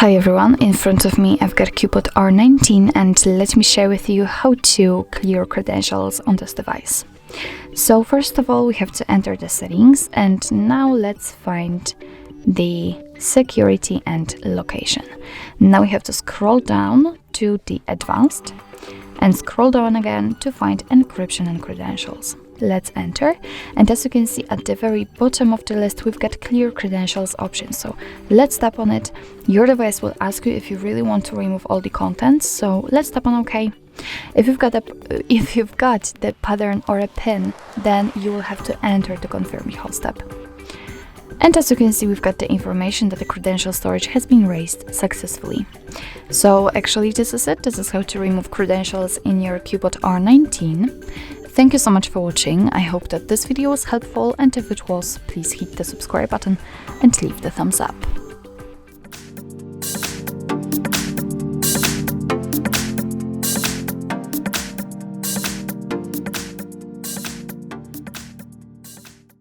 Hi everyone, in front of me I've got CUBOT R19 and let me share with you how to clear credentials on this device. So first of all we have to enter the settings, and now let's find the security and location. Now we have to scroll down to the advanced and scroll down again to find encryption and credentials. Let's enter, and as you can see at the very bottom of the list we've got clear credentials option, so let's tap on it. Your device will ask you if you really want to remove all the contents, so let's tap on OK. If you've got the pattern or a pin, then you will have to enter the confirm whole step. And as you can see, we've got the information that the credential storage has been raised successfully. So actually this is it. This is how to remove credentials in your CUBOT R19. Thank you so much for watching. I hope that this video was helpful, and if it was, please hit the subscribe button and leave the thumbs up.